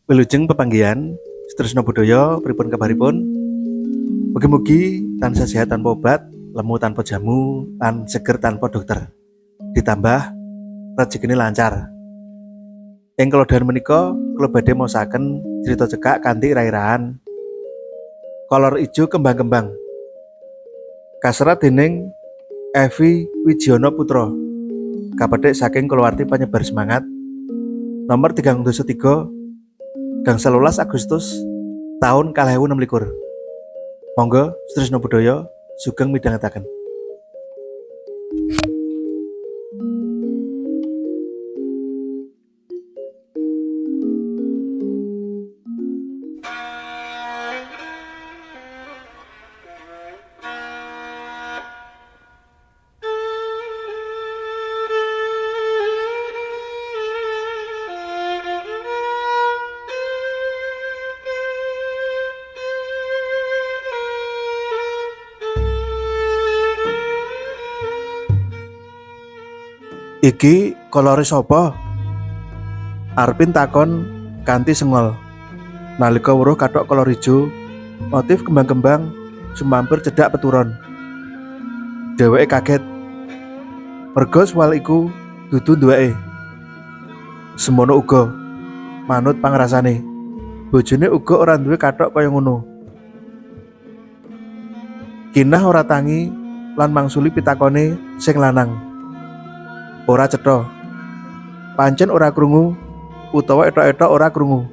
Wilujeng pepanggihan, Sutresna Budaya, pripun kabaripun? Mugi-mugi tansah sehat tanpa obat, lemu tanpa jamu, lan seger tanpa dokter. Ditambah rezekine lancar. Ing kalodhan menika, kula badhe maosaken crita cekak kanthi irah-irahan Kolor Ijo Kembang-kembang. Kaserat dening Evi Wijayana Putra. Kapethik saking kulawarti panyebar semangat. Nomor 303 gangsal 11 Agustus tahun 2026. Monggo Sutresna Budaya sugeng midhangetaken. Iki kolore sapa? Arpin takon kanthi sengol. Nalika weruh kathok kolor ijo, motif kembang-kembang sumampir cedhak peturon. Dheweke kaget. Merga swal iku dudu duweke. Semono uga manut pangrasane. Bojone uga ora duwe kathok kaya ngono. Kinah ora tangi lan mangsuli pitakone sing lanang. Ora cetha. Pancen ora krungu utawa etok-etok ora krungu.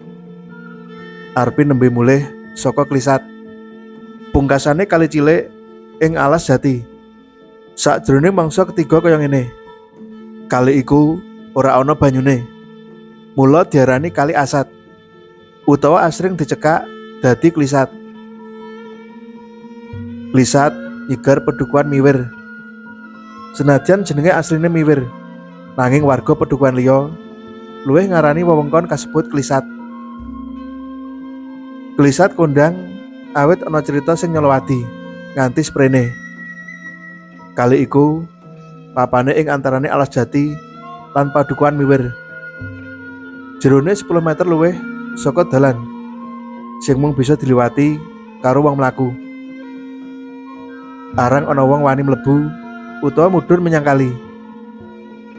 Arpin nembe mulih saka klisat. Pungkasane kali cilik ing alas jati. Sakjroning mangsa ketiga kaya ngene. Kali iku ora ana banyune. Mula diarani Kali Asat utawa asring dicekak dadi klisat. Klisat nyegar Pedukuhan Miwir. Senadyan jenenge asline Miwir, nanging warga Pedukuhan liya luwih ngarani wewengkon kasebut Klisat. Klisat kondang awit ana cerita sing nyolowati nganti sprene. Kali iku papane ing antarane alas jati lan Padukuhan Miwir. Jerone 10 meter luwih saka dalan sing mung bisa diliwati karo wong mlaku. Arang ana wong wani mlebu utawa mudhun menyang kali.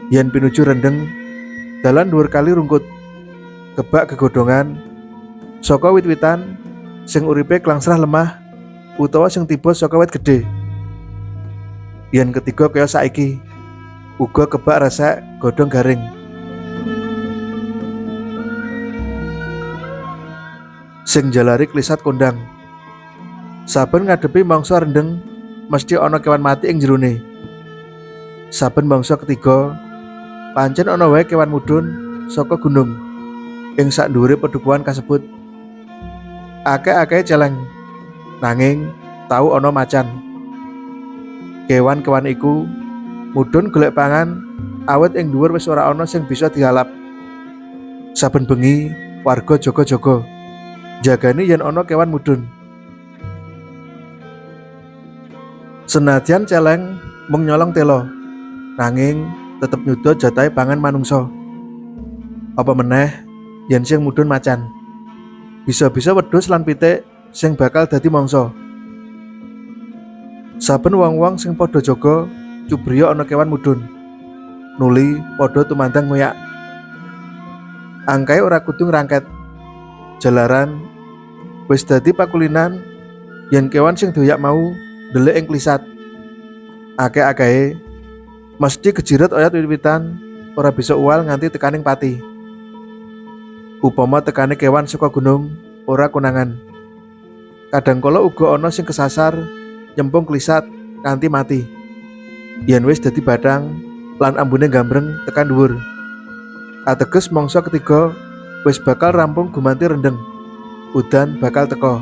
Yen pinuju rendeng, dalan dhuwur kali rungkut, kebak gegodhongan saka wit-witan sing uripe klangsrah lemah utawa sing tiba saka wit gedhe. Yen ketiga kaya saiki, uga kebak resek godhong garing. Sing jalari klisat kondang. Saben ngadepi mangsa rendeng mesti ana kewan mati ing jerone. Saben mangsa ketiga pancen ana wae kewan mudhun saka gunung ing sak dhuwure pedukuhan kasebut. Akeh-akeh celeng, nanging tau ana macan. Kewan-kewan iku mudhun golek pangan awit ing dhuwur wis ora ana sing bisa dihalap. Saben bengi warga jaga-jaga jagani yen ana kewan mudhun. Senadyan celeng mung nyolong tela, nanging tetep nyuda jatahe pangan manungsa. Apa meneh yen sing mudhun macan, bisa-bisa wedhus lan pitik sing bakal dadi mangsa. Saben wong-wong sing padha jaga cubriya ana kewan mudhun, nuli padha tumandang ngoyak. Angkae ora kudu ngrangket, jalaran wis dadi pakulinan yen kewan sing doyak mau ndelik ing klisat. Akeh-akehe mesti kejiret oyot wit-witan, ora bisa uwal nganti tekaning pati. Upama tekane kewan saka gunung ora konangan. Kadangkala uga ana sing kesasar nyempung klisat kanthi mati. Yen wis dadi bathang lan ambune gambreng tekan dhuwur, ateges mangsa ketiga wis bakal rampung gumanti rendeng. Udan bakal teka.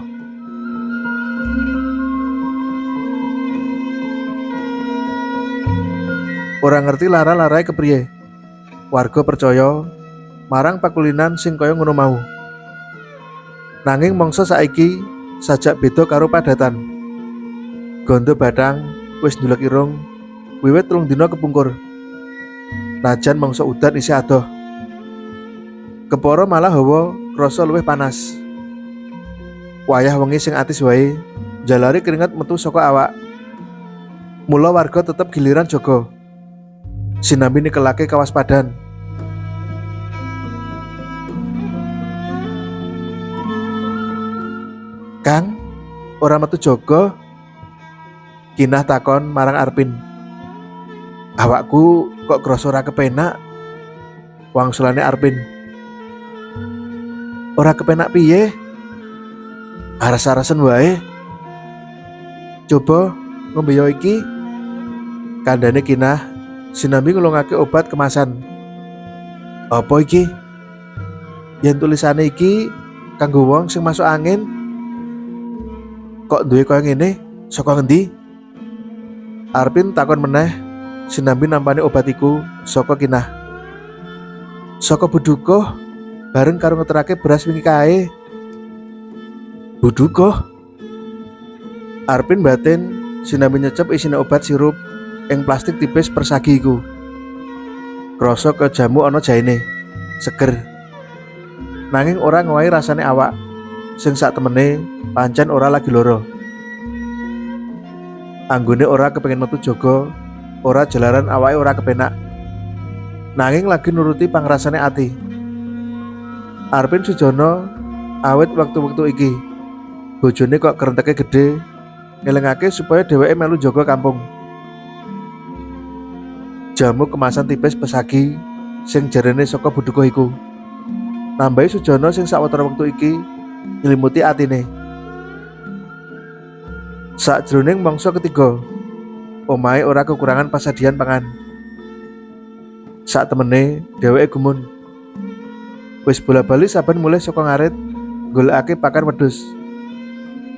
Ora ngerti lara-larae kepriye. Warga percaya marang pakulinan sing kaya ngono mau. Nanging mangsa saiki sajak beda karo padatan. Gondo bathang wis ndulek irung wiwit 3 dina kepungkur. Najan mangsa udan isih adoh. Kepara malah hawa krasa luwih panas. Wayah wengi sing atis wae, jalari keringat metu saka awak. Mula warga tetep giliran jaga. Sinambi nikelake kawaspadan. Kang, ora metu jaga? Kinah takon marang Arpin. Awakku kok krasa ora kepenak. Wangsulane Arpin. Ora kepenak piye? Aras-arasen wae. Coba ngombe yo iki. Kandhane Kinah, sinambi ngulungake obat kemasan. Apa iki? Yen tulisane iki kanggo wong sing masuk angin. Kok duwe kaya ngene? Saka ngendi? Arpin takon meneh, sinambi nampani obat iku saka Kinah. Saka Budukoh bareng karo ngeterake beras wingi kae. Budukoh? Arpin batin sinambi nyecep isine obat sirup ing plastik tipis persagi iku. Krasa kejamu ana jaine, seger. Nanging ora ngowahi rasane awak sing sak temene pancen ora lagi loro. Anggone ora kepengin metu jaga, ora jalaran awake ora kepenak. Nanging lagi nuruti pangrasane ati. Arpin sujono awit waktu-waktu iki. Bojone kok kerenteke gede, ngelingake supaya dheweke melu jaga kampung. Jamu kemasan tipis pesagi sing jarene saka Budukoh iku. Nambahi sujono sing sawetara wektu iki nyelimuti atine. Sakjroning mangsa ketiga, omahe ora kekurangan pasadian pangan. Sak temene dheweke gumun. Wis bola-bali saben mulih saka ngarit golekake pakan wedhus.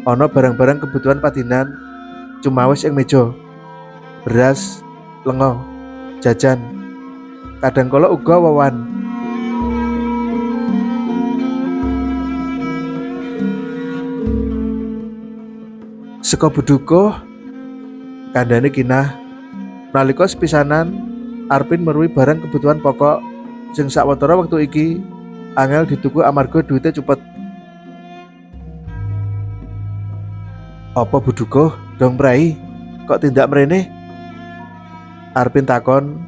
Ana barang-barang kebutuhan padinan cumawis ing meja. Beras, lenga, jajan. Kadangkala uga wawan. Saka Budukoh, kandhane Kinah, nalika sepisanan Arpin merui barang kebutuhan pokok sing sawetara wektu iki angel dituku amarga duwite cupet. Apa Budukoh dong prai? Kok tindak mrene? Arpin takon,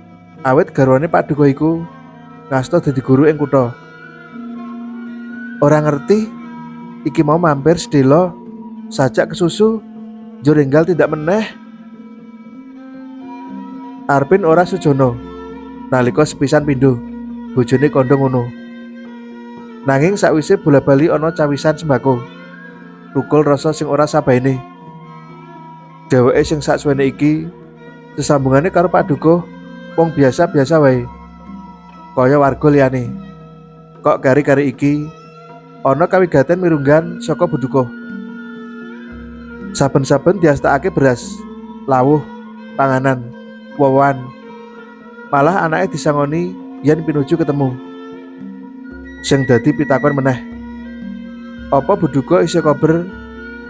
awit garwane Pak Dukoh iku ngasta dadi guru ing kutha. Ora ngerti, iki mau mampir sedelo sajak kesusu, njur enggal tindak meneh. Arpin ora sujono nalika sepisan pindho bojone kandha ngono. Nanging sakwise bola-bali ana cawisan sembako. Tukul rasa sing ora sabaene. Dheweke sing saksuwene iki sesambungane karo Pak Dukoh wong biasa-biasa wae. Kaya warga liyane. Kok kari-kari iki ana kawigaten mirunggan saka Budukoh. Saben-saben diastakake beras, lawuh, panganan, wawan. Malah anake disangoni yen pinuju ketemu. Sing dadi pitakon meneh. Apa Budukoh isih kober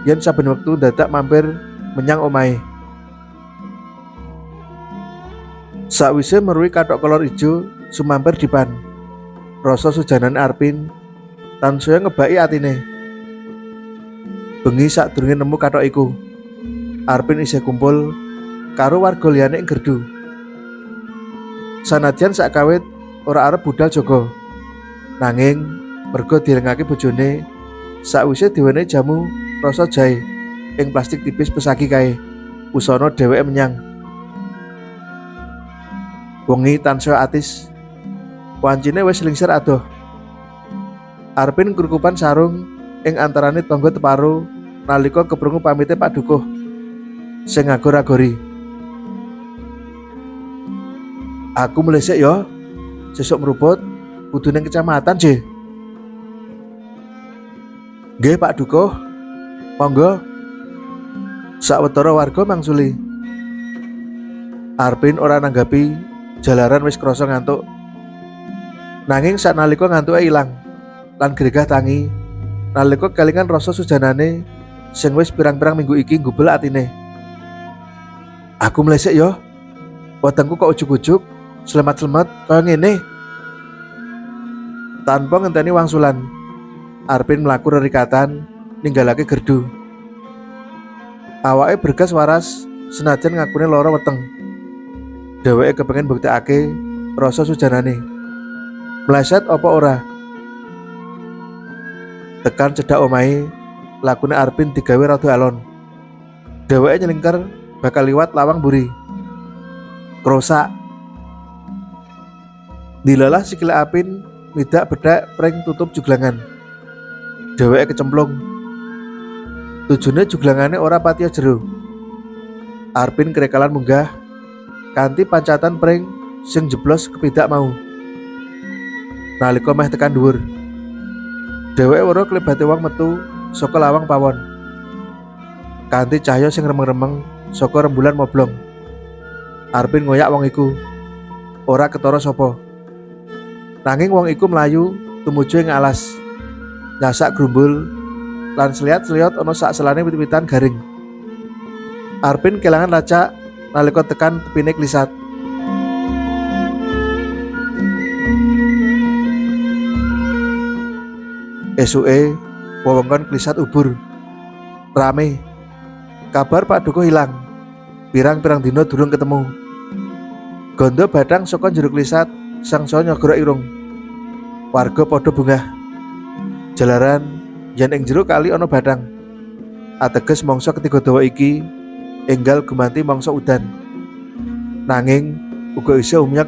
yen saben wektu dadak mampir menyang omahe. Sakwise merui kathok kolor ijo sumampir dipan. Rasa sujanan Arpin tansaya ngebaki atine. Bengi sadurunge nemu kathok iku, Arpin isih kumpul karo warga liyane ing gerdu. Sanadyan sakawit ora arep budal jaga, nanging merga direngake bojone sakwise diwenehi jamu rasa jahe ing plastik tipis pesagi kae, usana dheweke menyang. Wengi tansaya atis, wancine wis lingsir adoh. Arpin ngrukupan sarung ing antarane tangga teparo nalika keprungu pamite Pak Dukoh sing ngagor-agori. Aku mlesek ya, sesuk meruput kudu ning kecamatan, Je. Nggih Pak Dukoh, monggo. Sawetara warga mangsuli. Arpin ora nanggapi jalaran wis krasa ngantuk. Nanging sanalika ngantuke ilang lan gregah tangi nalika kelingan rasa sujanane sing wis pirang-pirang minggu iki nggubel atine. Aku mlesek ya. Wetengku kok ujug-ujug slemat-slemet kaya ngene. Tanpa ngenteni wangsulan, Arpin mlaku rerikatan ninggalake gerdu. Awake bergas waras senajan ngakune lara weteng. Dheweke kepengin buktekake rasa sujanane. Meleset apa ora? Tekan cedhak omahe, lakune Arpin digawe rada alon. Dheweke nyelingker bakal liwat lawang mburi. Krosak. Dilalah sikile Arpin midak bedhek pring tutup juglangan. Dheweke kecemplung. Tujune juglangane ora patiya jero. Arpin kerekalan munggah kanthi pancatan pring sing jeblos kepidak mau. Nalika meh tekan dhuwur, dheweke weruh klebate wong metu saka lawang pawon. Kanthi cahya sing remeng-remeng saka rembulan moblong. Arpin ngoyak wong iku. Ora ketara sapa. Nanging wong iku mlayu tumuju ing alas. Nyasak grumbul lan seliat-seliot ana sak selane wit-witan garing. Arpin kelangan lacak nalika tekan tepine klisat. Esuke wewengkon klisat ubur. Rame. Kabar Pak Dukuh ilang. Pirang-pirang dina durung ketemu. Gondo badang saka jero klisat sangsa nyogro irung. Warga padha bungah. Jalaran yen ing jero kali ana badang. Ateges mangsa ketiga dawa iki enggal gumanti mangsa udan. Nanging uga isih umyek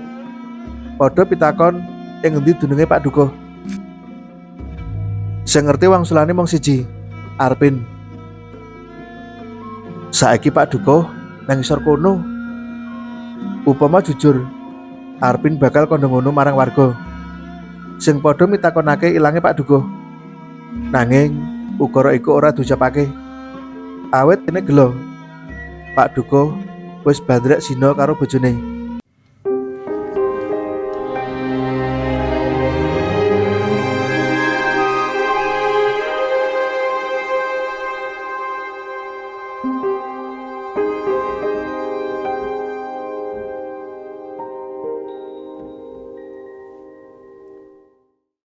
padha pitakon ing endi dununge Pak Dukuh. Sing ngerti wangsulane mung siji, Arpin. Saiki Pak Dukuh nang isor kono. Upama jujur, Arpin bakal kandha ngono marang warga sing padha mitakonake ilange Pak Dukuh. Nanging ukara iku ora diucapake. Awit kene gelo. Pak Dukuh wis bandrek sina karo bojone.